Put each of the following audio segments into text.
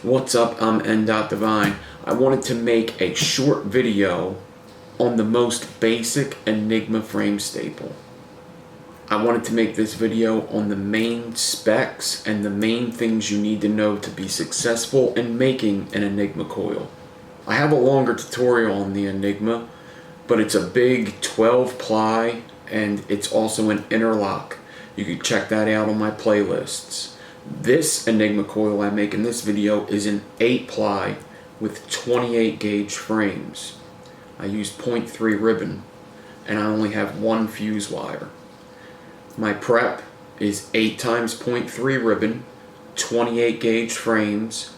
What's up? I'm N.Divine. I wanted to make a short video on the most basic enigma frame staple. I wanted to make this video on the main specs and the main things you need to know to be successful in making an enigma coil. I have a longer tutorial on the enigma, but it's a big 12 ply and it's also an interlock. You can check that out on my playlists. This enigma coil I make in this video is an 8 ply with 28 gauge frames. I use 0.3 ribbon and I only have one fuse wire. My prep is 8 times 0.3 ribbon, 28 gauge frames,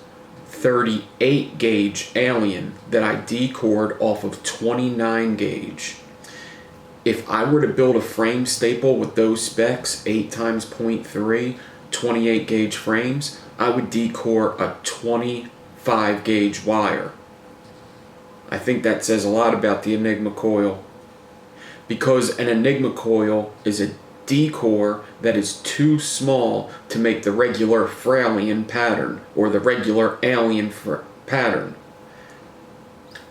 38 gauge alien that I decored off of 29 gauge. If I were to build a frame staple with those specs, 8 times 0.3, 28 gauge frames, I would decore a 25 gauge wire. I think that says a lot about the enigma coil, because an enigma coil is a decor that is too small to make the regular Frallian pattern or the regular alien pattern.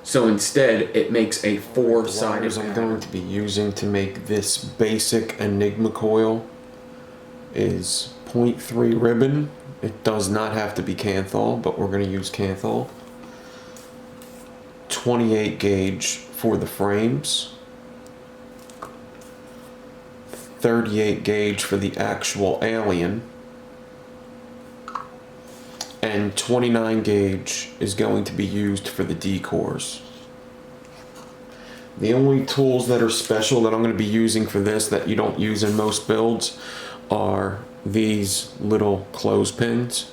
So instead it makes a 4-sided pattern. I'm going to be using to make this basic enigma coil is 0.3 ribbon. It does not have to be Kanthal, but we're going to use Kanthal. 28 gauge for the frames. 38 gauge for the actual alien. And 29 gauge is going to be used for the decors. The only tools that are special that I'm going to be using for this that you don't use in most builds are these little clothespins,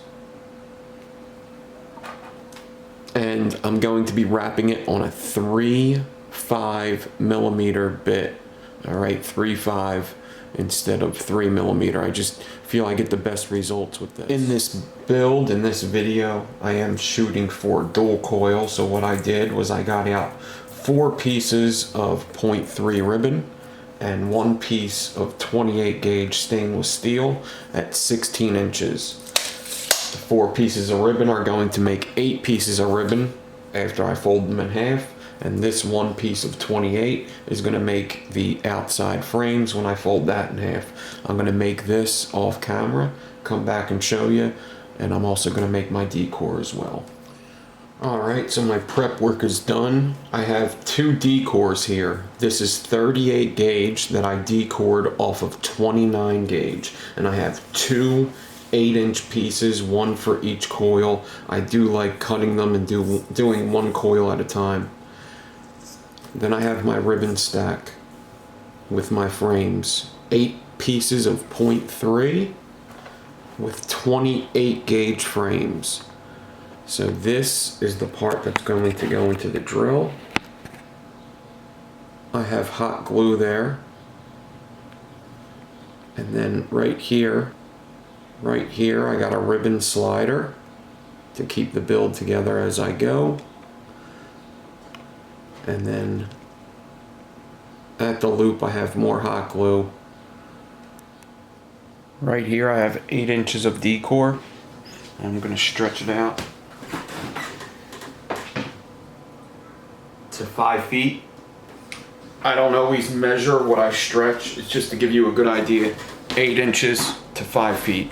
and I'm going to be wrapping it on a 3.5 millimeter bit. Alright, 3.5 instead of 3 millimeter. I just feel I get the best results with this. In this build, in this video, I am shooting for dual coil, so what I did was I got out 4 pieces of 0.3 ribbon and 1 piece of 28 gauge stainless steel at 16 inches. The 4 pieces of ribbon are going to make 8 pieces of ribbon after I fold them in half, and this 1 piece of 28 is going to make the outside frames when I fold that in half. I'm going to make this off camera, come back and show you, and I'm also going to make my decor as well. Alright, so my prep work is done. I have 2 decors here. This is 38 gauge that I decored off of 29 gauge. And I have 2 8-inch pieces, 1 for each coil. I do like cutting them and doing 1 coil at a time. Then I have my ribbon stack with my frames. 8 pieces of 0.3 with 28 gauge frames. So this is the part that's going to go into the drill. I have hot glue there. And then right here, I got a ribbon slider to keep the build together as I go. And then at the loop I have more hot glue. Right here I have 8 inches of decor. I'm going to stretch it out to 5 feet. I don't always measure what I stretch, it's just to give you a good idea. 8 inches to 5 feet.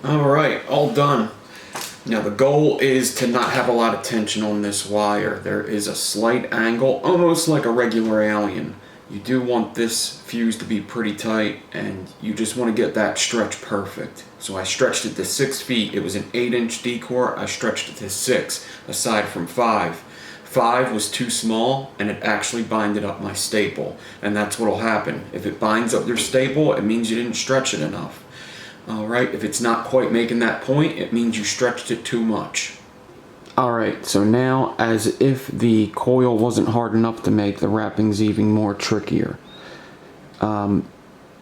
Alright, all done. Now the goal is to not have a lot of tension on this wire. There is a slight angle, almost like a regular alien. You do want this fuse to be pretty tight, and you just want to get that stretch perfect. So I stretched it to 6 feet. It was an 8-inch D-core. I stretched it to 6, aside from 5. 5 was too small, and it actually binded up my staple. And that's what'll happen. If it binds up your staple, it means you didn't stretch it enough. Alright, if it's not quite making that point, it means you stretched it too much. Alright, so now, as if the coil wasn't hard enough to make the wrappings even more trickier.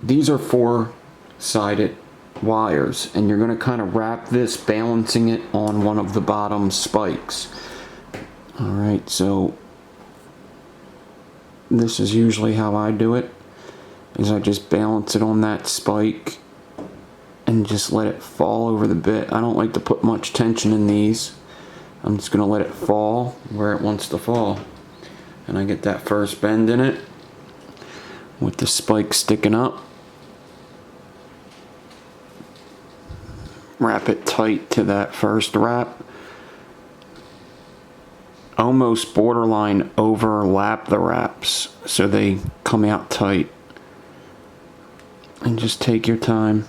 These are 4-sided wires, and you're going to kind of wrap this, balancing it on one of the bottom spikes. Alright, so this is usually how I do it, is I just balance it on that spike and just let it fall over the bit. I don't like to put much tension in these. I'm just going to let it fall where it wants to fall. And I get that first bend in it with the spike sticking up. Wrap it tight to that first wrap. Almost borderline overlap the wraps so they come out tight. And just take your time.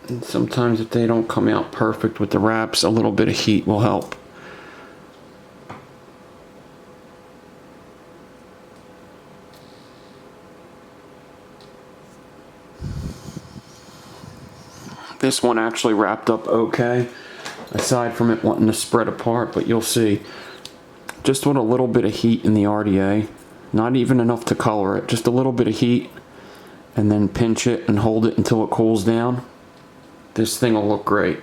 And sometimes if they don't come out perfect with the wraps, a little bit of heat will help. This one actually wrapped up okay, aside from it wanting to spread apart, but you'll see. Just want a little bit of heat in the RDA, not even enough to color it, just a little bit of heat, and then pinch it and hold it until it cools down. This thing will look great.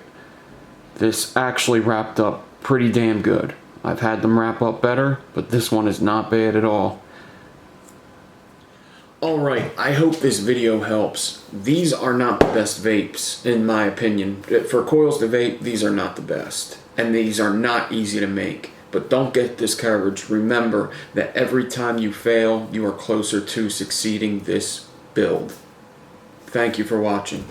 This actually wrapped up pretty damn good. I've had them wrap up better, but this one is not bad at all. Alright, I hope this video helps. These are not the best vapes, in my opinion. For coils to vape, these are not the best. And these are not easy to make. But don't get discouraged. Remember that every time you fail, you are closer to succeeding this build. Thank you for watching.